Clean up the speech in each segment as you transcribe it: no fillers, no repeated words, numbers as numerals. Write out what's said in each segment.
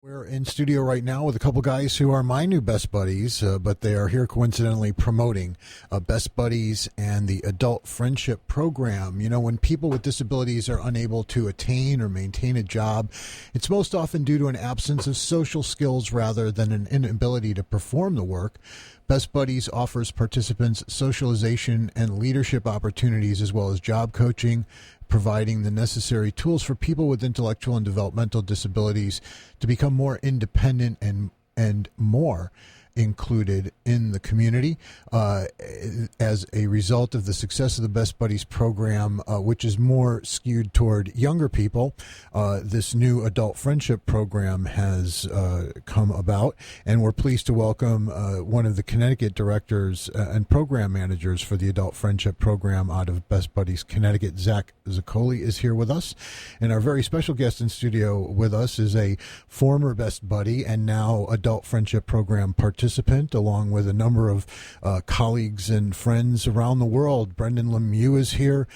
We're in studio right now with a couple guys who are my new best buddies, but they are here coincidentally promoting Best Buddies and the Adult Friendship Program. You know, when people with disabilities are unable to attain or maintain a job, it's most often due to an absence of social skills rather than an inability to perform the work. Best Buddies offers participants socialization and leadership opportunities as well as job coaching, providing the necessary tools for people with intellectual and developmental disabilities to become more independent and more included in the community. As a result of the success of the Best Buddies program, which is more skewed toward younger people, this new adult friendship program has come about, and we're pleased to welcome one of the Connecticut directors and program managers for the adult friendship program out of Best Buddies Connecticut. Zoccoli is here with us, and our very special guest in studio with us is a former Best Buddy and now adult friendship program participant, along with a number of colleagues and friends around the world. Brendan Lemieux is here.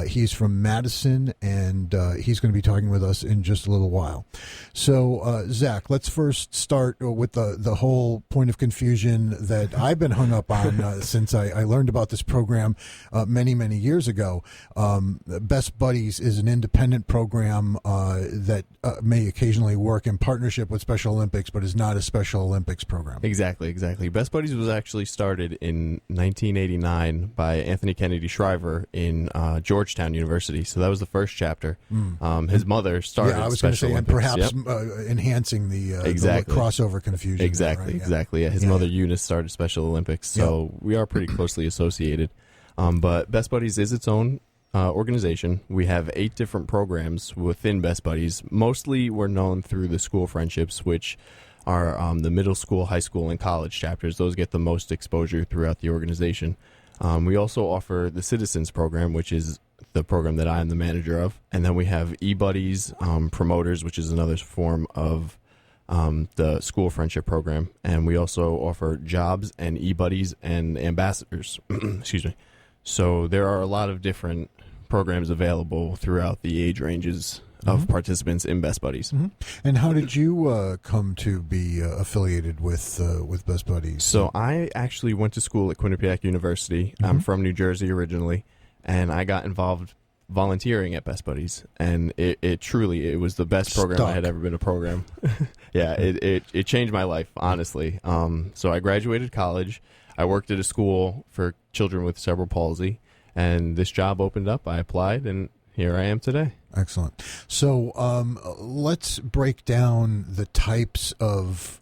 He's from Madison, and he's going to be talking with us in just a little while. So, Zach, let's first start with the whole point of confusion that I've been hung up on since I learned about this program many, many years ago. Best Buddies is an independent program that may occasionally work in partnership with Special Olympics, but is not a Special Olympics program. Exactly. Best Buddies was actually started in 1989 by Anthony Kennedy Shriver in Georgetown University. So that was the first chapter. His mother started I was Special going to say, Olympics. and perhaps enhancing the crossover confusion. Exactly. His mother Eunice started Special Olympics, so we are pretty closely associated. But Best Buddies is its own organization. We have 8 different programs within Best Buddies. Mostly we're known through the school friendships, which are the middle school, high school, and college chapters. Those get the most exposure throughout the organization. We also offer the Citizens program, which is the program that I am the manager of. And then we have e-buddies, promoters, which is another form of the school friendship program. And we also offer jobs and e-buddies and ambassadors. Excuse me. So there are a lot of different programs available throughout the age ranges of participants in Best Buddies. And how did you come to be affiliated with Best Buddies? So I actually went to school at Quinnipiac University. I'm from New Jersey originally, and I got involved volunteering at Best Buddies, and it truly was the best program I had ever been a program. It changed my life, honestly. So I graduated college. I worked at a school for children with cerebral palsy, and this job opened up. I applied, and here I am today. Excellent. So let's break down the types of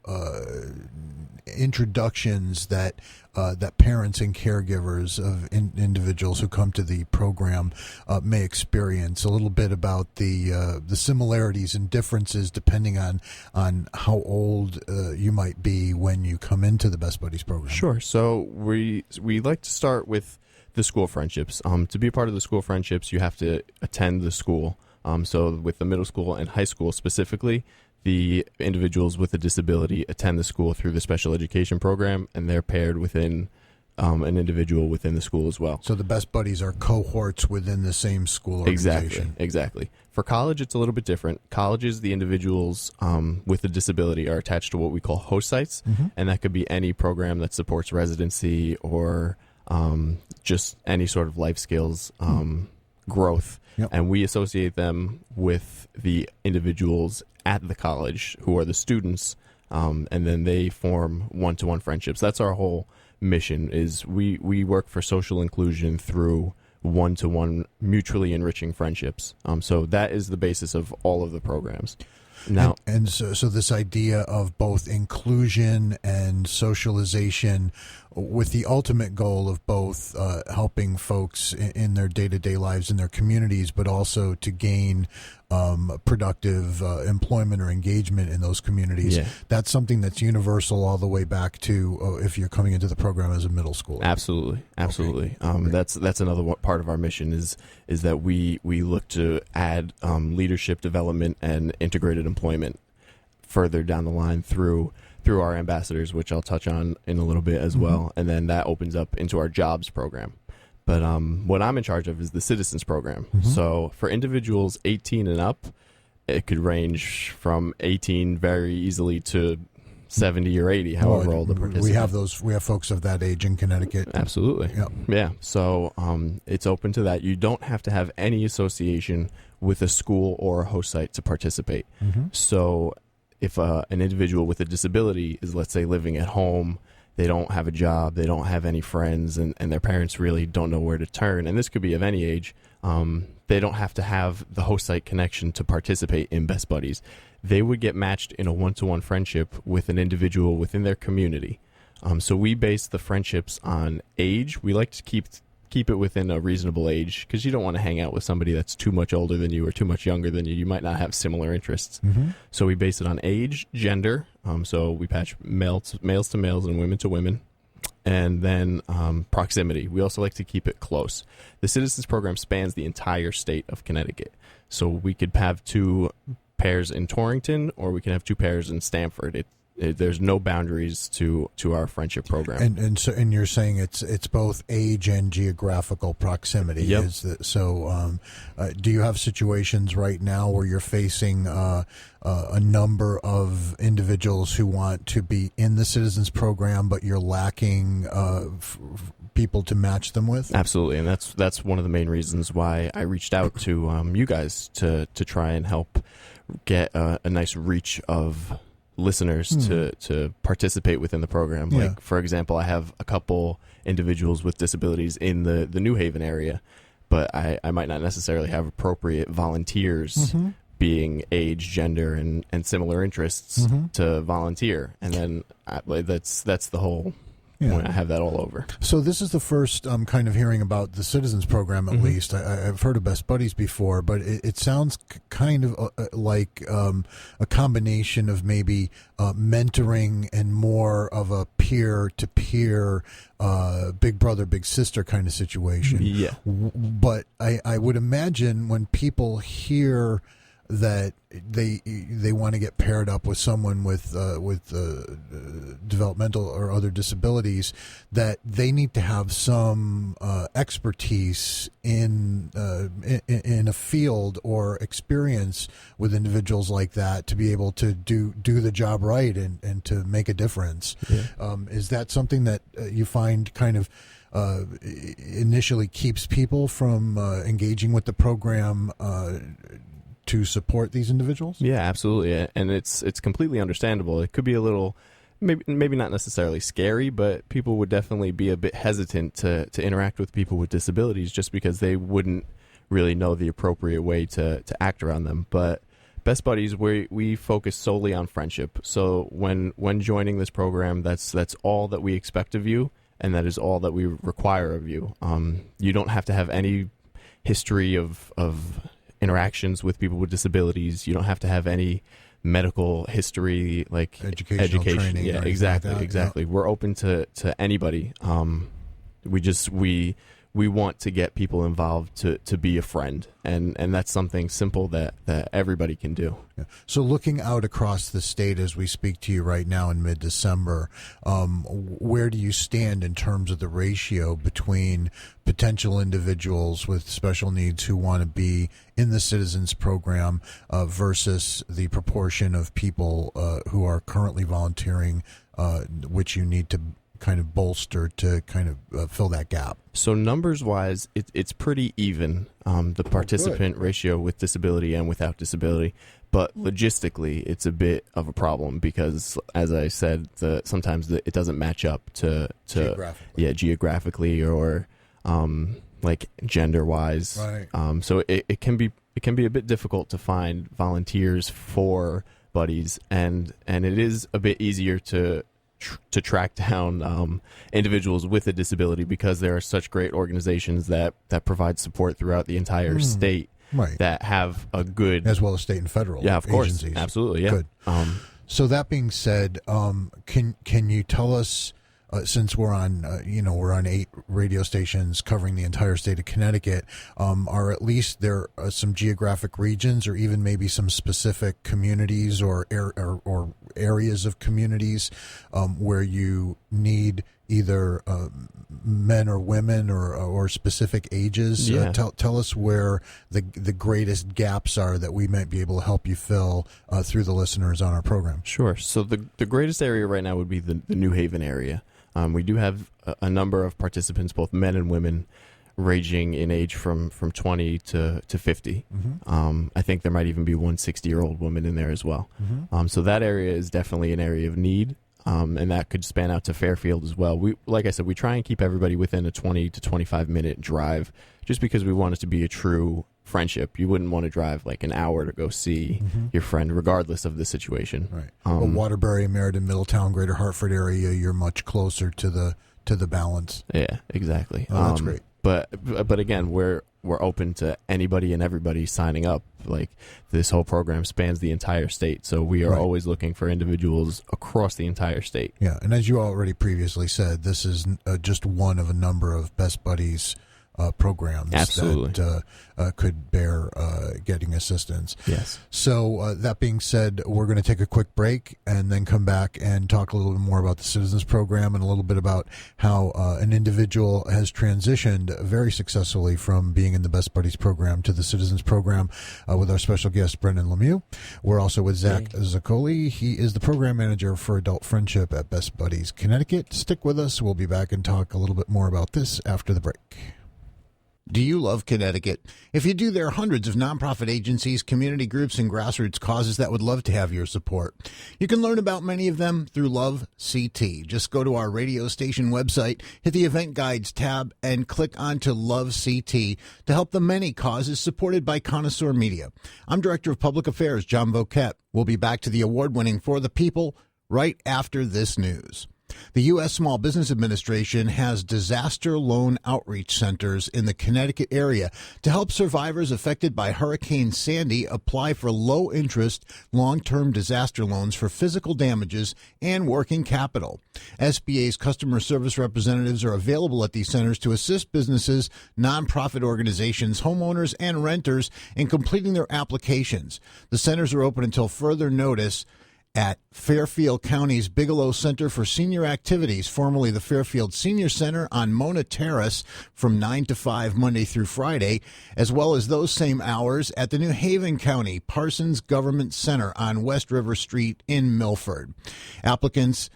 introductions that parents and caregivers of individuals who come to the program may experience. A little bit about the similarities and differences depending on how old you might be when you come into the Best Buddies program. Sure. So we like to start with the school friendships. To be a part of the school friendships, you have to attend the school. So with the middle school and high school specifically, the individuals with a disability attend the school through the special education program, and they're paired within an individual within the school as well. So the Best Buddies are cohorts within the same school organization. Exactly. For college, it's a little bit different. Colleges, the individuals with a disability are attached to what we call host sites, and that could be any program that supports residency or just any sort of life skills growth. Yep. And we associate them with the individuals at the college who are the students, and then they form one-to-one friendships. That's our whole mission, is we work for social inclusion through one-to-one mutually enriching friendships. So that is the basis of all of the programs. Now, and so this idea of both inclusion and socialization with the ultimate goal of both helping folks in their day-to-day lives in their communities, but also to gain productive employment or engagement in those communities. Yeah. That's something that's universal all the way back to if you're coming into the program as a middle schooler. Absolutely. Okay. That's another part of our mission is that we look to add leadership development and integrated employment further down the line through our ambassadors, which I'll touch on in a little bit as well, and then that opens up into our jobs program. But what I'm in charge of is the Citizens program. So for individuals 18 and up, it could range from 18 very easily to 70 or 80, however old the participant. We have folks of that age in Connecticut. Absolutely. Yep. Yeah. So it's open to that. You don't have to have any association with a school or a host site to participate. Mm-hmm. So if an individual with a disability is, let's say, living at home, they don't have a job, they don't have any friends, and their parents really don't know where to turn, and this could be of any age, they don't have to have the host site connection to participate in Best Buddies. They would get matched in a one-to-one friendship with an individual within their community. So we base the friendships on age. We like to keep it within a reasonable age, because you don't want to hang out with somebody that's too much older than you or too much younger than you. You might not have similar interests. Mm-hmm. So we base it on age, gender. So we patch males to males and women to women. And then proximity. We also like to keep it close. The Citizens Program spans the entire state of Connecticut. So we could have 2 pairs in Torrington, or we can have 2 pairs in Stamford. There's no boundaries to our friendship program. And you're saying it's both age and geographical proximity. Yep. Do you have situations right now where you're facing a number of individuals who want to be in the Citizens Program, but you're lacking people to match them with? Absolutely, and that's one of the main reasons why I reached out to you guys to try and help get a nice reach of listeners to participate within the program. Yeah. Like, for example, I have a couple individuals with disabilities in the New Haven area, but I might not necessarily have appropriate volunteers being age, gender, and similar interests to volunteer. And then that's the whole point. I have that all over. So this is the first I'm kind of hearing about the Citizens Program, at least. I've heard of Best Buddies before, but it sounds kind of like a combination of maybe mentoring and more of a peer-to-peer, big brother, big sister kind of situation. Yeah. But I would imagine when people hear that they want to get paired up with someone with developmental or other disabilities, that they need to have some expertise in a field or experience with individuals like that to be able to do the job right and to make a difference. Yeah. Is that something that you find kind of initially keeps people from engaging with the program to support these individuals? Yeah, absolutely, and it's completely understandable. It could be a little, maybe not necessarily scary, but people would definitely be a bit hesitant to interact with people with disabilities just because they wouldn't really know the appropriate way to act around them. But Best Buddies, we focus solely on friendship. So when joining this program, that's all that we expect of you, and that is all that we require of you. You don't have to have any history of interactions with people with disabilities. You don't have to have any medical history, like education. Training. Yeah, exactly. Yeah. We're open to anybody. We want to get people involved to be a friend, and that's something simple that everybody can do. Yeah. So looking out across the state as we speak to you right now in mid-December, where do you stand in terms of the ratio between potential individuals with special needs who want to be in the Citizens Program versus the proportion of people who are currently volunteering, which you need to kind of bolster to kind of fill that gap? So numbers-wise, it's pretty even, the participant ratio with disability and without disability. But logistically, it's a bit of a problem because, as I said, sometimes it doesn't match up to geographically or like gender-wise. Right. So it can be a bit difficult to find volunteers for buddies, and it is a bit easier to track down individuals with a disability because there are such great organizations that provide support throughout the entire state. Right. That have a good, as well as state and federal agencies. Course. Absolutely, yeah. Good. So that being said, can you tell us, since we're on 8 radio stations covering the entire state of Connecticut, are at least there some geographic regions or even maybe some specific communities or areas of communities where you need either men or women or specific ages? Yeah. Tell us where the greatest gaps are that we might be able to help you fill through the listeners on our program. Sure. So the greatest area right now would be the New Haven area. We do have a number of participants, both men and women, ranging in age from 20 to 50. I think there might even be one 60-year-old woman in there as well. So that area is definitely an area of need, and that could span out to Fairfield as well. Like I said, we try and keep everybody within a 20 to 25-minute drive just because we want it to be a true friendship. You wouldn't want to drive like an hour to go see your friend regardless of the situation. Right. Waterbury, Meriden, Middletown, Greater Hartford area, you're much closer to the balance. Yeah, exactly. Oh, that's great. But again, we're open to anybody and everybody signing up. Like, this whole program spans the entire state, so we are always looking for individuals across the entire state. Yeah, and as you already previously said, this is just one of a number of Best Buddies programs that could bear getting assistance. Yes. So that being said, we're going to take a quick break and then come back and talk a little bit more about the Citizens Program and a little bit about how an individual has transitioned very successfully from being in the Best Buddies program to the Citizens Program with our special guest, Brendan Lemieux. We're also with Zach Zoccoli. He is the program manager for adult friendship at Best Buddies Connecticut. Stick with us. We'll be back and talk a little bit more about this after the break. Do you love Connecticut? If you do, there are hundreds of nonprofit agencies, community groups, and grassroots causes that would love to have your support. You can learn about many of them through Love CT. Just go to our radio station website, hit the Event Guides tab, and click onto Love CT to help the many causes supported by Connoisseur Media. I'm Director of Public Affairs, John Voket. We'll be back to the award-winning For the People right after this news. The U.S. Small Business Administration has disaster loan outreach centers in the Connecticut area to help survivors affected by Hurricane Sandy apply for low-interest, long-term disaster loans for physical damages and working capital. SBA's customer service representatives are available at these centers to assist businesses, nonprofit organizations, homeowners, and renters in completing their applications. The centers are open until further notice at Fairfield County's Bigelow Center for Senior Activities, formerly the Fairfield Senior Center on Mona Terrace, from 9 to 5 Monday through Friday, as well as those same hours at the New Haven County Parsons Government Center on West River Street in Milford. Applicants,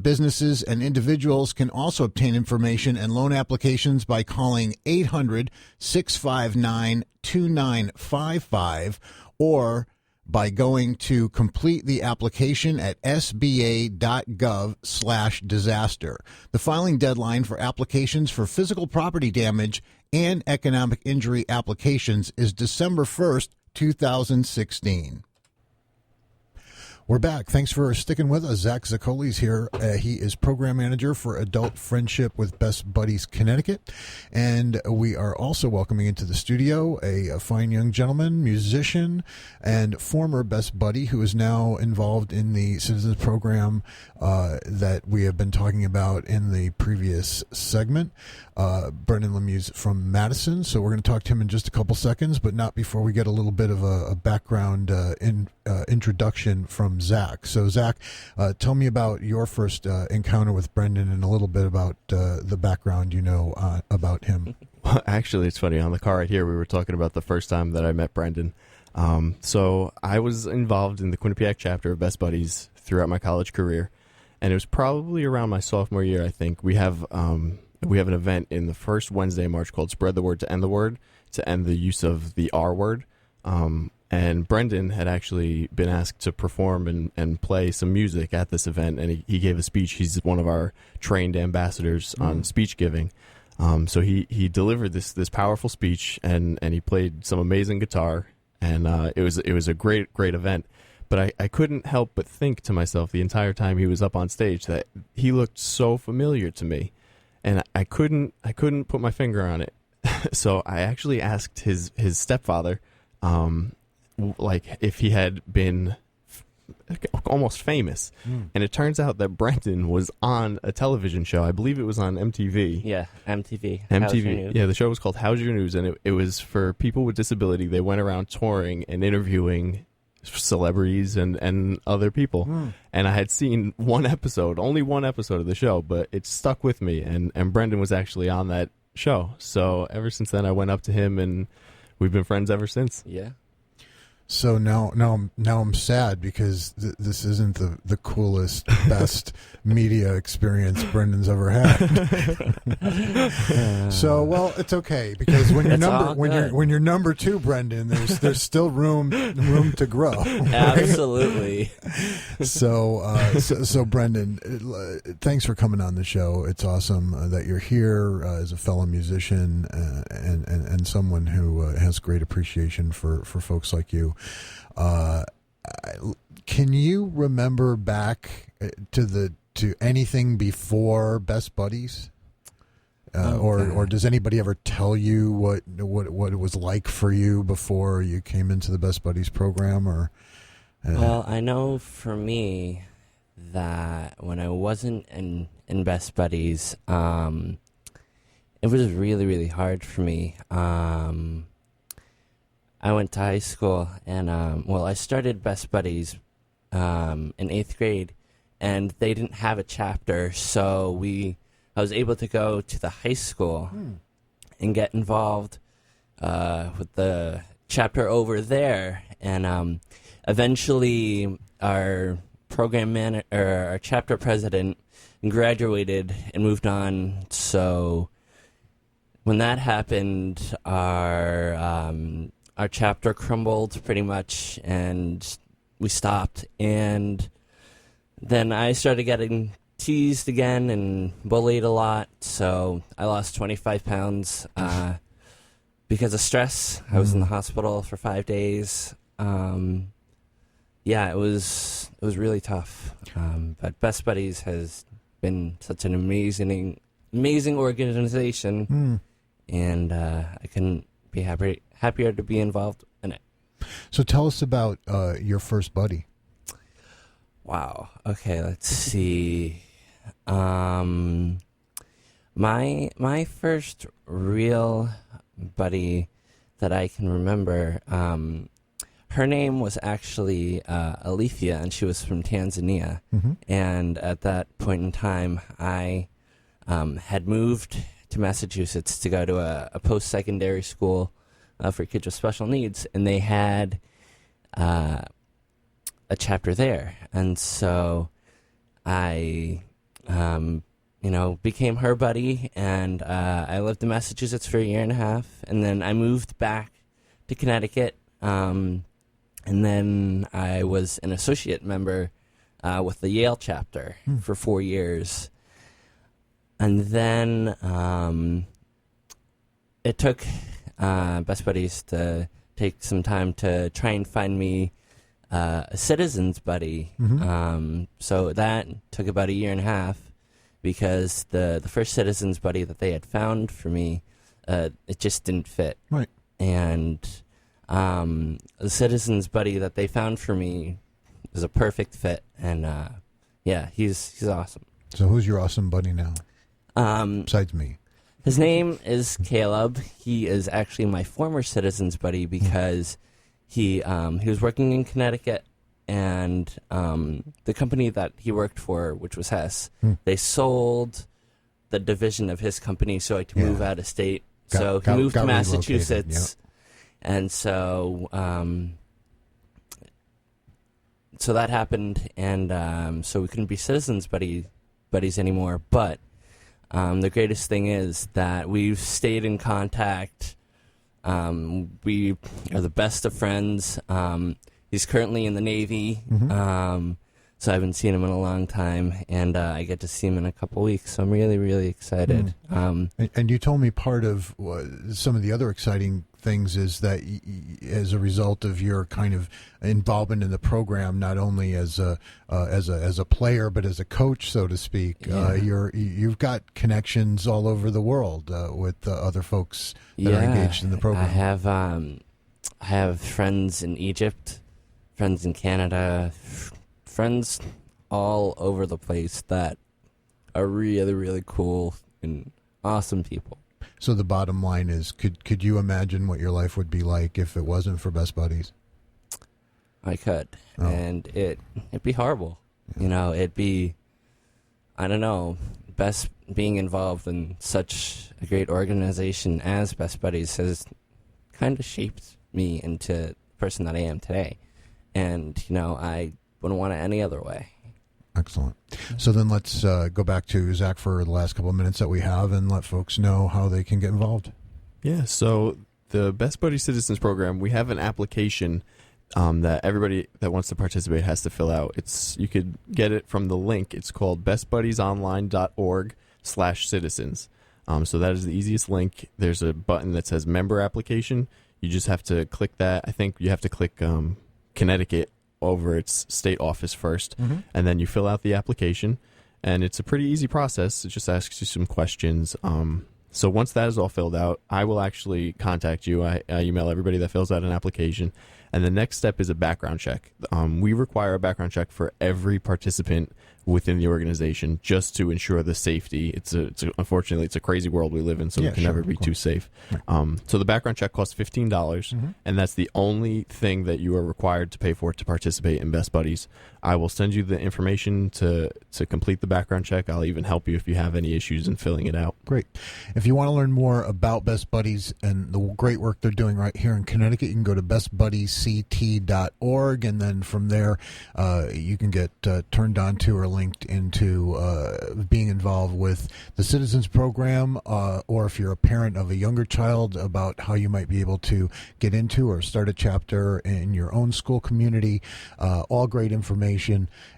businesses, and individuals can also obtain information and loan applications by calling 800-659-2955 or by going to complete the application at sba.gov/disaster. The filing deadline for applications for physical property damage and economic injury applications is December 1st, 2016. We're back. Thanks for sticking with us. Zach Zoccoli's here. He is program manager for adult friendship with Best Buddies Connecticut. And we are also welcoming into the studio a fine young gentleman, musician, and former Best Buddy who is now involved in the Citizens Program that we have been talking about in the previous segment. Brendan Lemieux from Madison. So we're going to talk to him in just a couple seconds, but not before we get a little bit of a background introduction from Zach. So Zach, tell me about your first encounter with Brendan and a little bit about the background you know about him. Well, actually, it's funny. On the car right here, we were talking about the first time that I met Brendan. So I was involved in the Quinnipiac chapter of Best Buddies throughout my college career, and it was probably around my sophomore year, I think. We have an event in the first Wednesday in March called Spread the Word to End the Word, to end the use of the R word. And Brendan had actually been asked to perform and play some music at this event, and he gave a speech. He's one of our trained ambassadors on speech giving. So he delivered this powerful speech, and he played some amazing guitar, and it was a great event. But I couldn't help but think to myself the entire time he was up on stage that he looked so familiar to me, and I couldn't put my finger on it. So I actually asked his stepfather, like if he had been almost famous. And it turns out that Brendan was on a television show. I believe it was on MTV. Yeah, MTV. Yeah, the show was called How's Your News, and it was for people with disability. They went around touring and interviewing celebrities and other people. And I had seen only one episode of the show, but it stuck with me. And Brendan was actually on that show. So ever since then, I went up to him, and we've been friends ever since. Yeah. So now I'm sad because this isn't the coolest, best media experience Brendan's ever had. So, well, it's okay because when you're number 2, Brendan, there's still room to grow. Right? Absolutely. So Brendan, thanks for coming on the show. It's awesome that you're here as a fellow musician and someone who has great appreciation for folks like you. Can you remember back to anything before Best Buddies, or does anybody ever tell you what it was like for you before you came into the Best Buddies program? Or well, I know for me that when I wasn't in Best Buddies, it was really, really hard for me. I went to high school, and I started Best Buddies in 8th grade, and they didn't have a chapter, so I was able to go to the high school and get involved with the chapter over there, and eventually our our chapter president graduated and moved on. So when that happened, our chapter crumbled pretty much, and we stopped. And then I started getting teased again and bullied a lot, so I lost 25 pounds because of stress. I was in the hospital for 5 days. It was really tough. But Best Buddies has been such an amazing organization, and I couldn't be happier to be involved in it. So tell us about your first buddy. Wow. Okay, let's see. My first real buddy that I can remember, her name was actually Alethea, and she was from Tanzania. And at that point in time, I had moved to Massachusetts to go to a post-secondary school for kids with special needs, and they had a chapter there. And so I became her buddy, and I lived in Massachusetts for 1.5 years, and then I moved back to Connecticut, and then I was an associate member with the Yale chapter for 4 years. And then it took Best Buddies to take some time to try and find me a citizens buddy. So that took about 1.5 years because the first citizens buddy that they had found for me, it just didn't fit. Right. And the citizens buddy that they found for me was a perfect fit. And he's awesome. So who's your awesome buddy now? Besides me. His name is Caleb. He is actually my former citizens buddy because he was working in Connecticut, and the company that he worked for, which was Hess, they sold the division of his company so I could move out of state. So he moved to Massachusetts, and so that happened, and so we couldn't be citizens buddies anymore. But the greatest thing is that we've stayed in contact. We are the best of friends. He's currently in the Navy, so I haven't seen him in a long time, and I get to see him in a couple weeks, so I'm really, really excited. And you told me part of some of the other exciting things is that as a result of your kind of involvement in the program, not only as a player but as a coach, so to speak, you've got connections all over the world with other folks that are engaged in the program. I have friends in Egypt, friends in Canada, friends all over the place that are really, really cool and awesome people. So the bottom line is, could you imagine what your life would be like if it wasn't for Best Buddies? I could. Oh. And it'd be horrible. You know, it'd be, I don't know, being involved in such a great organization as Best Buddies has kind of shaped me into the person that I am today. And, you know, I wouldn't want it any other way. Excellent. So then let's go back to Zach for the last couple of minutes that we have and let folks know how they can get involved. Yeah, so the Best Buddy Citizens Program, we have an application that everybody that wants to participate has to fill out. You could get it from the link. It's called bestbuddiesonline.org/citizens. So that is the easiest link. There's a button that says member application. You just have to click that. I think you have to click Connecticut over its state office first, and then you fill out the application. And it's a pretty easy process. It just asks you some questions. So once that is all filled out, I will actually contact you. I email everybody that fills out an application. And the next step is a background check. We require a background check for every participant within the organization just to ensure the safety. Unfortunately, it's a crazy world we live in, so we can never be too safe. Right. So the background check costs $15, and that's the only thing that you are required to pay for to participate in Best Buddies. I will send you the information to complete the background check. I'll even help you if you have any issues in filling it out. Great. If you want to learn more about Best Buddies and the great work they're doing right here in Connecticut, you can go to bestbuddiesct.org, and then from there you can get turned on to or linked into being involved with the Citizens Program, or if you're a parent of a younger child, about how you might be able to get into or start a chapter in your own school community. All great information,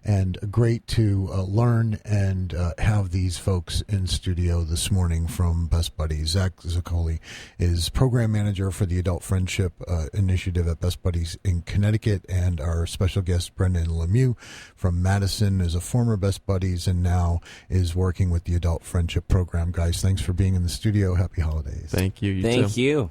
and great to learn and have these folks in studio this morning from Best Buddies. Zach Zoccoli is program manager for the Adult Friendship Initiative at Best Buddies in Connecticut, and our special guest, Brendan Lemieux from Madison, is a former Best Buddies and now is working with the Adult Friendship Program. Guys, thanks for being in the studio. Happy holidays. Thank you. Thank you.